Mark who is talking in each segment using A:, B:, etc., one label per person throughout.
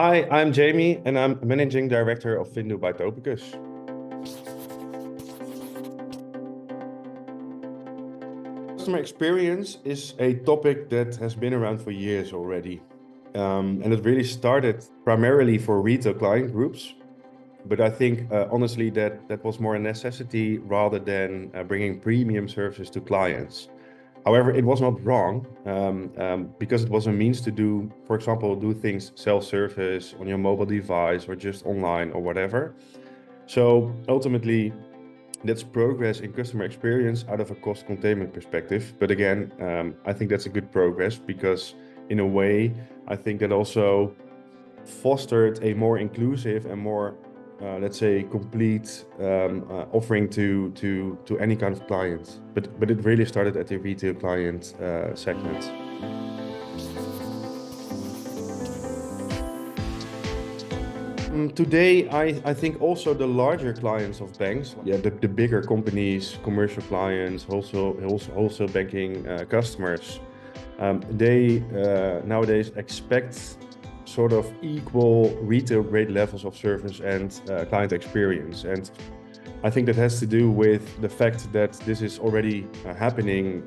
A: Hi, I'm Jamie, and I'm Managing Director of Fyndoo by Topicus. Customer experience is a topic that has been around for years already. And it really started primarily for retail client groups. But I think, honestly, that was more a necessity rather than bringing premium services to clients. However, it was not wrong because it was a means to do, for example, do things self-service on your mobile device or just online or whatever. So ultimately, that's progress in customer experience out of a cost containment perspective. But again, I think that's a good progress because in a way, I think that also fostered a more inclusive and more, let's say, complete offering to any kind of client. But it really started at the retail client segment. Today, I think also the larger clients of banks, the bigger companies, commercial clients, wholesale banking customers, they nowadays expect sort of equal retail grade levels of service and client experience. And I think that has to do with the fact that this is already happening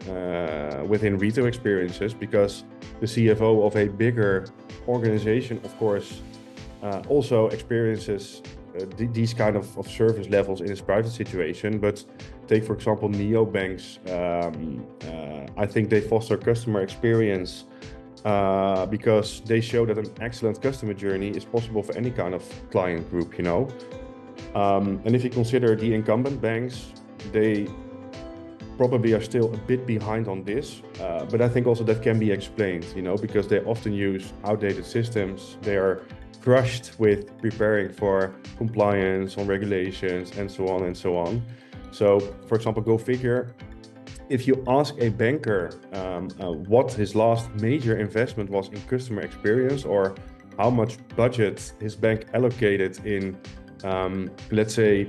A: within retail experiences, because the CFO of a bigger organization, of course, also experiences these kind of service levels in his private situation. But take, for example, neobanks. I think they foster customer experience because they show that an excellent customer journey is possible for any kind of client group, you know. And if you consider the incumbent banks, they probably are still a bit behind on this, but I think also that can be explained, you know, because they often use outdated systems. They are crushed with preparing for compliance on regulations and so on and so on. So, for example, go figure, if you ask a banker what his last major investment was in customer experience, or how much budget his bank allocated in, let's say,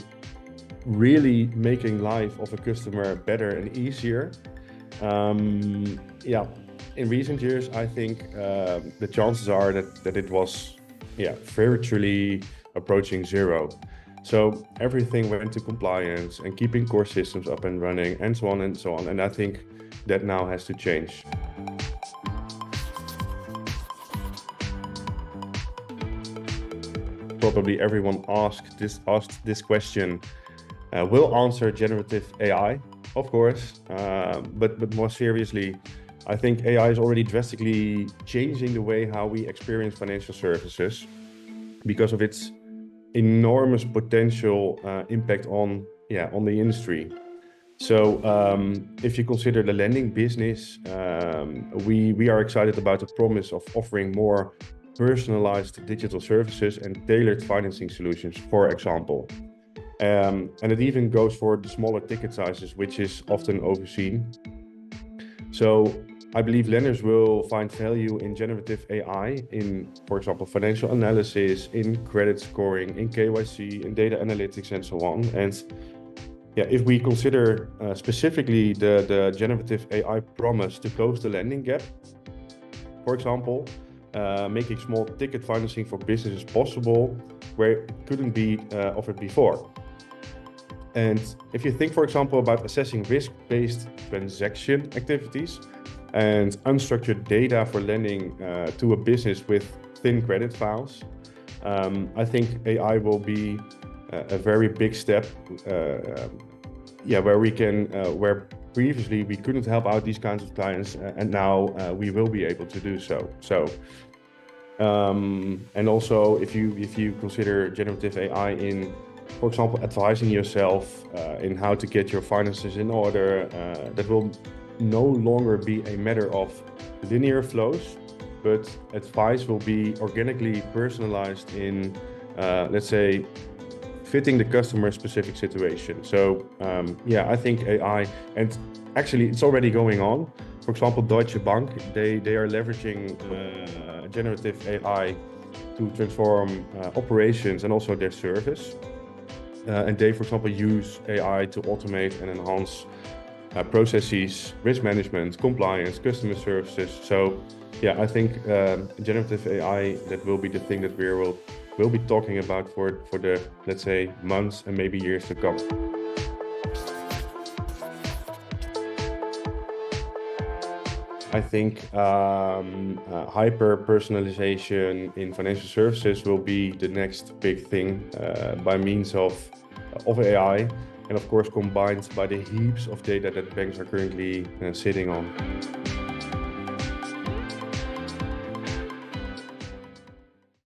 A: really making life of a customer better and easier, in recent years, I think the chances are that it was virtually approaching zero. So everything went to compliance and keeping core systems up and running and so on and so on. And I think that now has to change. Probably everyone asked this question will answer generative AI, of course, but more seriously, I think AI is already drastically changing the way how we experience financial services because of its enormous potential impact on the industry. So if you consider the lending business, we are excited about the promise of offering more personalized digital services and tailored financing solutions, for example. And it even goes for the smaller ticket sizes, which is often overseen. So I believe lenders will find value in generative AI in, for example, financial analysis, in credit scoring, in KYC, in data analytics, and so on. And if we consider specifically the generative AI promise to close the lending gap, for example, making small ticket financing for businesses possible where it couldn't be offered before. And if you think, for example, about assessing risk-based transaction activities and unstructured data for lending to a business with thin credit files, I think AI will be a very big step. Where we can, where previously we couldn't help out these kinds of clients, and now we will be able to do so. And also, if you consider generative AI in, for example, advising yourself in how to get your finances in order, that will no longer be a matter of linear flows, but advice will be organically personalized in, let's say, fitting the customer specific situation. So I think AI, and actually it's already going on. For example, Deutsche Bank, they are leveraging generative AI to transform operations and also their service. And they, for example, use AI to automate and enhance processes, risk management, compliance, customer services. So yeah, I think generative AI, that will be the thing that we'll be talking about for the, let's say, months and maybe years to come. I think hyper personalization in financial services will be the next big thing by means of AI, and of course combined by the heaps of data that banks are currently sitting on.